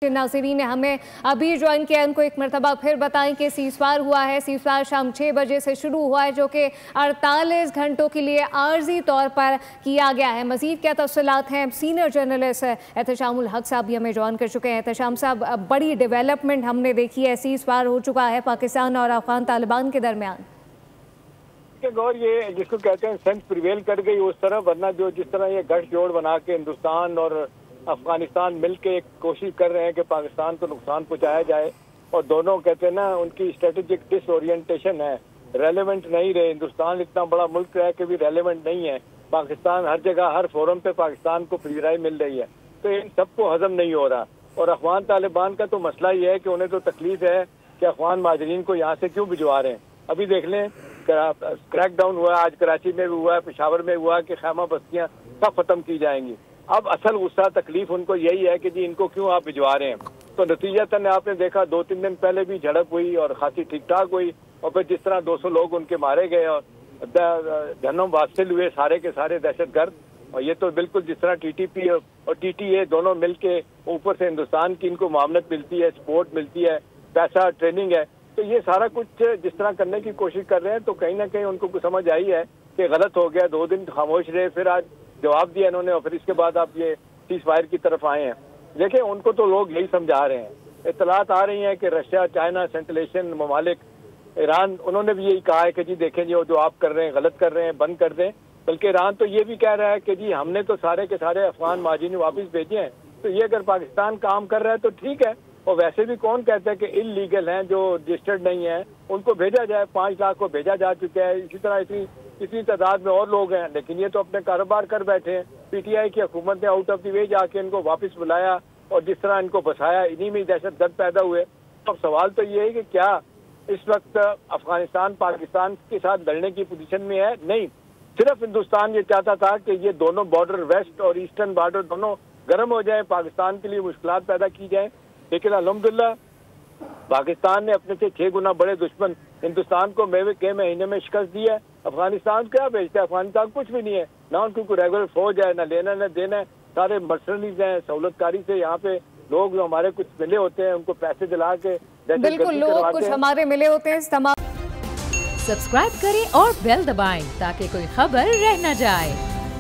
नाज़रीन ने हमें अभी ज्वाइन किया, उनको एक मरतबा फिर बताएं कि सीज़फायर हुआ है। सीज़फायर शाम 6 बजे से शुरू हुआ है, जो कि 48 घंटों के लिए आर्जी तौर पर किया गया है। मज़ीद क्या तफ़सीलात हैं, सीनियर जर्नलिस्ट एहतशामुल हक साहब भी हमें ज्वाइन कर चुके हैं। एहतशाम साहब, बड़ी डेवलपमेंट हमने देखी है, सीज़फायर हो चुका है पाकिस्तान और अफ़गान तालिबान के दरमियान। गौर ये जिसको कहते हैं सेंस प्रिवेल कर गई उस तरह, वरना जो जिस तरह ये गठजोड़ बना के हिंदुस्तान और अफगानिस्तान मिलके एक कोशिश कर रहे हैं कि पाकिस्तान को नुकसान पहुंचाया जाए, और दोनों कहते हैं ना उनकी स्ट्रेटेजिक डिसओरिएंटेशन है, रेलेवेंट नहीं रहे। हिंदुस्तान इतना बड़ा मुल्क है कि भी रेलेवेंट नहीं है। पाकिस्तान हर जगह हर फोरम पे पाकिस्तान को फ्रीराई मिल रही है, तो इन सबको हजम नहीं हो रहा। और अफगान तालिबान का तो मसला ये है कि उन्हें तो तकलीफ है कि अफगान माजरीन को यहाँ से क्यों भिजवा रहे हैं। अभी देख लें, क्रैकडाउन हुआ, आज कराची में भी हुआ है, पेशावर में हुआ कि खैमा बस्तियां सब खत्म की जाएंगी। अब असल गुस्सा तकलीफ उनको यही है कि जी इनको क्यों आप भिजवा रहे हैं। तो नतीजतन आपने देखा 2-3 दिन पहले भी झड़प हुई और खासी ठीक ठाक हुई, और फिर जिस तरह 200 लोग उनके मारे गए और जहन्नुम वासिल हुए सारे के सारे दहशतगर्द। और ये तो बिल्कुल जिस तरह TTP और TTA दोनों मिलके ऊपर से हिंदुस्तान की इनको मामलत मिलती है, सपोर्ट मिलती है, पैसा, ट्रेनिंग है, तो ये सारा कुछ जिस तरह करने की कोशिश कर रहे हैं, तो कहीं ना कहीं उनको कुछ समझ आई है कि गलत हो गया। 2 दिन खामोश रहे, फिर आज जवाब दिया इन्होंने, और फिर इसके बाद आप ये सीज़फायर की तरफ आए हैं। देखिए, उनको तो लोग यही समझा रहे हैं। इत्तलात आ रही हैं कि रशिया, चाइना, सेंट्रल एशियन ममालिक, ईरान, उन्होंने भी यही कहा है कि जी देखें, जो आप कर रहे हैं गलत कर रहे हैं, बंद कर दें। बल्कि ईरान तो ये भी कह रहा है कि जी हमने तो सारे के सारे अफगान माजिन वापस भेजे हैं, तो ये अगर पाकिस्तान काम कर रहा है तो ठीक है। और वैसे भी कौन कहता है कि इलीगल हैं, जो रजिस्टर्ड नहीं है, उनको भेजा जाए। 5 लाख को भेजा जा चुका है। इसी तरह इसी तादाद में और लोग हैं, लेकिन ये तो अपने कारोबार कर बैठे हैं। PTI की हुकूमत ने आउट ऑफ द वे जाके इनको वापस बुलाया और जिस तरह इनको बसाया, इन्हीं में दहशतगर्द पैदा हुए। अब सवाल तो ये है कि क्या इस वक्त अफगानिस्तान पाकिस्तान के साथ लड़ने की पोजीशन में है? नहीं, सिर्फ हिंदुस्तान ये चाहता था कि ये दोनों बॉर्डर, वेस्ट और ईस्टर्न बॉर्डर दोनों गर्म हो जाए, पाकिस्तान के लिए मुश्किलात पैदा की जाए। लेकिन अल्हम्दुलिल्लाह पाकिस्तान ने अपने से 6 गुना बड़े दुश्मन हिंदुस्तान को के महीने में शिकस्त दी है। अफगानिस्तान क्या बेचता है? अफगानिस्तान कुछ भी नहीं है, ना उनकी कोई रेगुलर फौज है, ना लेना न देना है, सारे मर्सनरीज हैं। सहूलतकारी से यहाँ पे लोग जो हमारे कुछ मिले होते हैं, उनको पैसे दिला के बिल्कुल लोग कुछ हमारे मिले होते हैं। सब्सक्राइब करें और बेल दबाएं ताकि कोई खबर रह न जाए।